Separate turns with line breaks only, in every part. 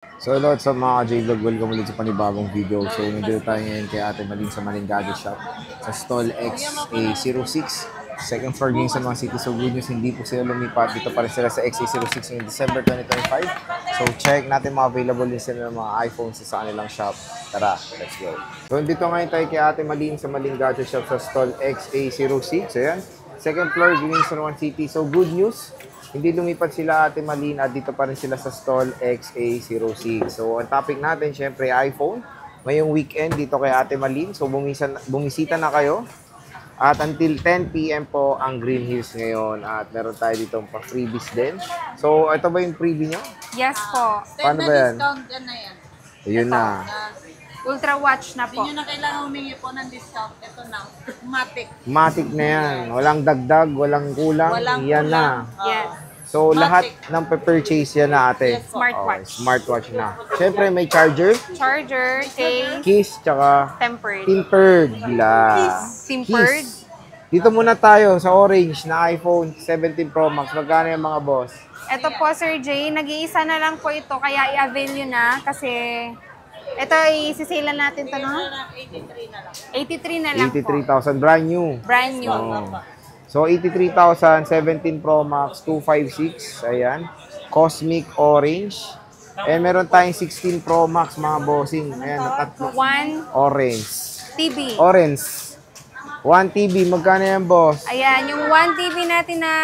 So hello sa mga J-Vlog, welcome ulit sa panibagong video. So nandito tayo ngayon kay Ate Malin sa Malin Gadget Shop sa stall XA06, second floor din sa mga city. So good news, hindi po sila lumipat. Dito pa rin sila sa XA06 ngayong December 2025. So check natin mga available din sila ng mga iPhones sa kanilang shop. Tara, let's go. So dito ngayon tayo kay Ate Malin sa Malin Gadget Shop sa stall XA06. Ayan, second floor din sa One City. So good news, hindi lumipat sila Ate Malin at dito pa rin sila sa stall XA06. So, ang topic natin, syempre, iPhone. Ngayong weekend dito kay Ate Malin. So, bumisita na kayo. At until 10 PM po ang Green Hills ngayon. At meron tayo dito pa freebies din. So, ito ba yung freebie nyo?
Yes po.
Paano ba yan?
Discount yan na yan.
Ayun na.
Ultra watch na po.
Hindi nyo na kailangan humingi po ng discount. Ito na. Matic.
Matic na yan. Walang dagdag, walang kulang.
Walang
yan
kulang.
na.
Yes.
So,
Matic.
lahat ng purchase yan na ate.
Yes po.
Smartwatch.
Smartwatch na. Syempre, may charger,
Charger, case,
keys, tsaka
tempered.
tempered glass.
Tempered.
Keys. Dito muna tayo sa orange na iPhone 17 Pro Max. Magkano yung mga boss?
Ito po, Sir Jay, nag-iisa na lang po ito, kaya i-avail nyo na kasi ito, isisilan natin to, no?
83 na lang.
83 na lang po.
83,000. Brand new.
Brand new.
Oh. So, 83,000, 17 Pro Max, 256. Ayan. Cosmic Orange. And meron tayong 16 Pro Max, mga bossing. Ayan, na tatlo.
One
Orange.
TB.
Orange. 1 TB. Magkano yan, boss?
Ayan, yung 1 TB natin na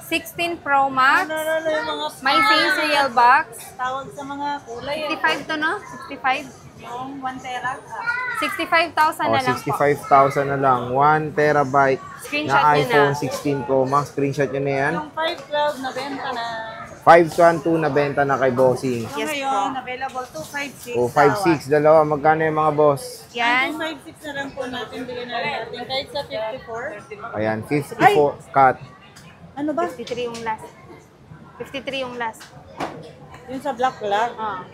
16 Pro Max.
Yung mga
May same serial box.
tawag sa mga kulay.
65 to, no? 65?
Yung 1 tera.
65,000 na lang po.
65,000 na lang. 1 terabyte
Screenshot
na
nyo
iPhone
na.
16 Pro Max. Screenshot nyo na yan.
Yung 512 na benta na.
512 na benta na kay bossing.
Yung
Yes
ngayon,
po.
available 256.
O, 5.6. Dalawa. Magkano yung mga boss?
Yan.
256 na lang po natin. Bigyan na rin natin. Kahit sa 54.
Ayan, 54 cut.
Ano ba?
53 yung last. 53 yung last.
Yung sa black lang.
Ah.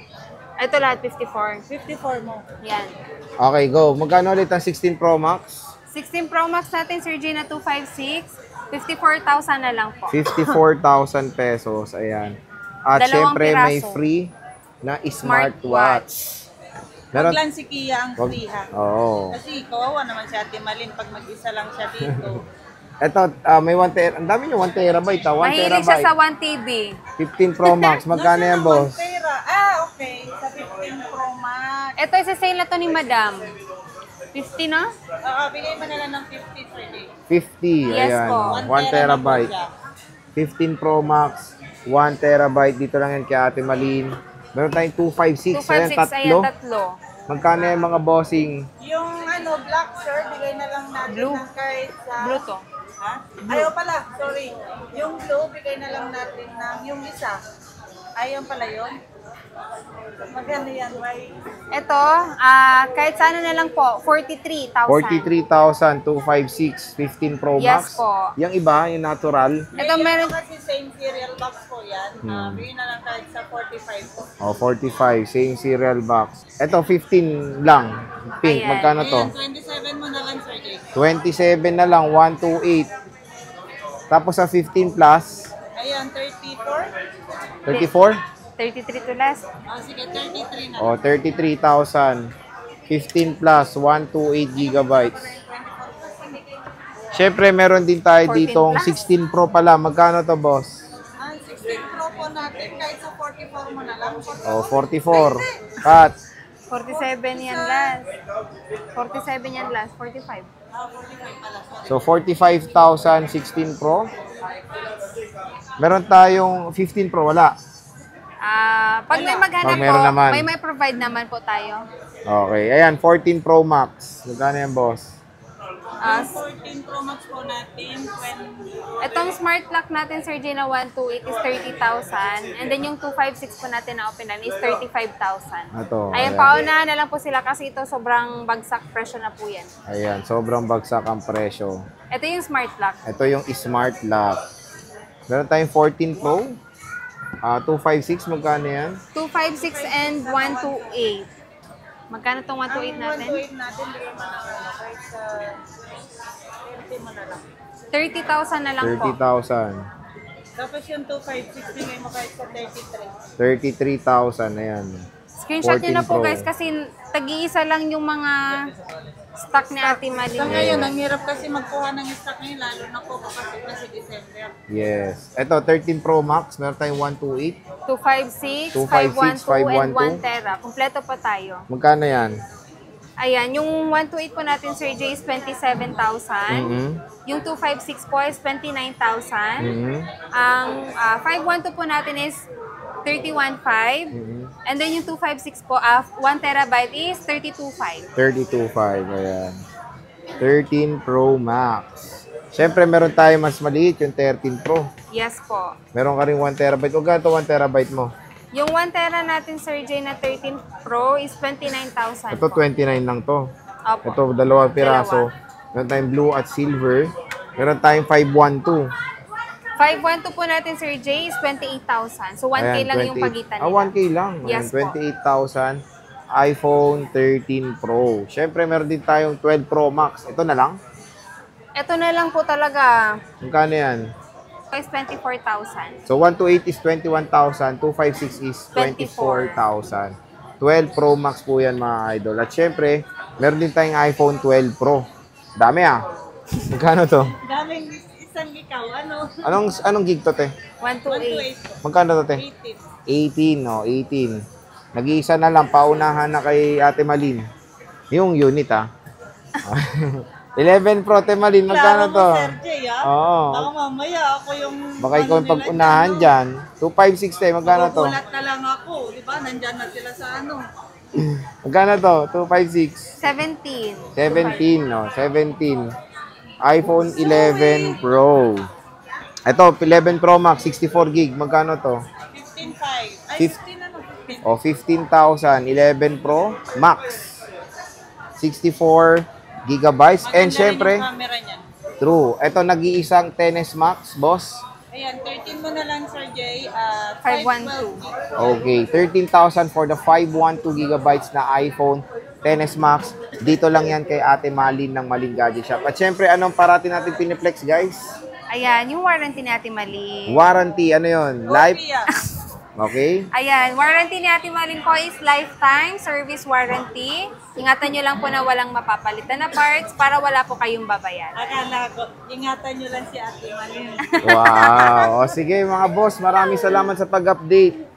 Ito lahat 54.
54 mo.
Yan.
Okay, go. Magkano ulit ang 16 Pro Max?
16 Pro Max natin, Sir G, na 256. 54,000 na lang po.
54,000 pesos. Ayan. At
Dalawang
syempre, may
piraso.
free na
Smartwatch.
smartwatch.
Wag lang si Kia ang
Wag-
free ha.
Oo.
Kasi kawawa naman si Ate Malin pag mag-isa lang siya dito.
Ito, may 1 terabyte. Ang dami nyo, 1 terabyte. 1
Mahilig siya sa
terabyte.
1 TB.
15 Pro Max. Magkano yan, boss?
Pera. Okay. Sa 15 Pro Max.
Ito, isa-sale na to ni Madam. 50 na?
Bigay mo na lang ng 50 per day.
50.
Yes
Ayan.
po.
1 terabyte. 15 Pro Max. 1 terabyte. Dito lang yan kay Ate Malin. Meron tayong 256. Ayan,
256,
tatlo.
ayan, tatlo.
Magkano yung mga bossing?
Yung black sir, bigay na lang natin
Blue.
ng kahit sa...
Blue to.
Ha? Ayaw pala, sorry. Yung blue, bigay na lang natin ng yung isa. Ayaw pala yun. Maganda yan, may...
Ito, kahit sana na lang po, 43,000.
43,000, 256, 15 Pro
Yes
Max.
po.
Yung iba, yung natural.
Ito meron,
kasi same serial box po yan. Bigay na lang kahit sa 45 po.
Oh, 45, same serial box. Ito, 15 lang. Pink,
Ayan.
magkano to?
Ayan, 27 mo na lang, Sir Jake.
27 na lang, 128. Tapos sa 15 plus,
Ayan, 34.
34?
33 to last.
Sige, 33 na.
Oh, 33,000. 15 plus, 128 gigabytes. Syempre, meron din tayo
14
ditong
plus.
16 Pro pala. Magkano to, boss?
Ang 16 Pro po natin, kahit sa 44 mo na lang.
Oh, 44. Cut.
47 yan last. 47 yan last. 45.
45 pala.
So, 45,000, 16 Pro. Meron tayong 15 Pro, wala.
Pag may maghanap
Pag meron
po,
naman.
may provide naman po tayo.
Okay, ayan, 14 Pro Max. Magkano yan, boss?
Ah,
14 Pro Max po natin, 20.
Itong smart lock natin, Sir J, na 128 is 30,000. And then yung 256 po natin na open line is 35,000.
Ito,
Ayan,
ayan.
paunahan na lang po sila kasi ito sobrang bagsak presyo na po yan.
Ayan, sobrang bagsak ang presyo.
Ito yung smart lock.
Ito yung Smart Lock. Meron tayong 14 Pro. 256, magkano yan?
256 and 128. Magkano itong 128 natin?
128 natin, bigay mo na lang. Kahit sa 30 mo na lang.
30,000 na lang po.
30,000.
Tapos yung 256 bigay mo kahit sa 33.
33,000. Ayan.
Screenshot nyo na
14
po
Pro.
guys kasi tag-iisa lang yung mga stock ni Ate Malin.
Sa ngayon, ang hirap kasi magkuha ng stock ngayon, lalo na po kapag na si December.
Yes. Ito, 13 Pro Max. Meron tayong 128.
256,
256,
512, and
512.
1 tera. Kompleto pa tayo.
Magkano yan?
Ayan, yung 128 po natin, Sir Jay, is 27,000.
Mhm.
Yung 256 po is 29,000.
Mhm.
Ang 512 po natin is 31,500.
Mhm.
And then yung 256 po, 1 terabyte is 32,500.
32.5. Ayan. 13 Pro Max. Siyempre, meron tayo mas maliit, yung 13 Pro.
Yes po.
Meron ka rin 1 terabyte. Huwag ka ito 1 terabyte mo.
Yung 1 tera natin, Sir Jay, na 13 Pro is 29,000
Ito,
po.
29 lang to.
Opo.
Ito, dalawang piraso. Meron tayong blue at silver. Meron tayong 512.
512 po natin, Sir Jay, is 28,000. So 1K
Ayan,
lang yung
28.
pagitan nila.
1K lang.
Yes
Ayan, 28,000. iPhone 13 Pro. Siyempre, meron din tayong 12 Pro Max. Ito na lang.
Ito na lang po talaga.
Magkano yan?
Is 24,000.
So, 128 is 21,000. 256 is 24,000. 12 Pro Max po yan, mga idol. At syempre, meron din tayong iPhone 12 Pro. Dami ah. Magkano to?
Daming isang ikaw, ano?
Anong gig to, te?
128.
128 po.
Magkano to, te?
18.
18, no? 18. Nag-iisa na lang. Paunahan na kay Ate Malin. Yung unit, ah. 11 Pro, Ate Malin. Magkano
Klaro
to?
mo, Sir Jay, ha?
Oo.
Baka mamaya ako yung...
Baka ikaw ang
nila
pag-unahan
dyan,
dyan. 256, te. Magkano to?
Magugulat na lang ako. Di ba? Nandyan na sila sa ano.
Magkano to? 256.
17.
17, no? 17. iPhone 11 Pro. Ito, 11 Pro Max, 64 gig. Magkano to?
15.5. Ay,
Fif-
15 ano? 15.
O, 15,000. 11 Pro Max. 64 gigabytes. And
Maganda rin
syempre,
yung camera niyan.
true. Ito, nag-iisang 10S Max, boss.
Ayan, 13 mo na lang, Sir Jay.
512.
512.
Okay, 13,000 for the 512 gigabytes na iPhone 10s Max. Dito lang yan kay Ate Malin ng Malin Gadget Shop. At syempre, anong parati natin piniplex, guys?
Ayan, yung warranty ni Ate Malin.
Warranty, ano yun? Life?
Kopya.
Okay?
Ayan, warranty ni Ate Malin po is lifetime service warranty. Ingatan nyo lang po na walang mapapalitan na parts para wala po kayong babayaran.
Akala ko, ingatan nyo lang si Ate Malin.
Wow. O sige mga boss, maraming salamat sa pag-update.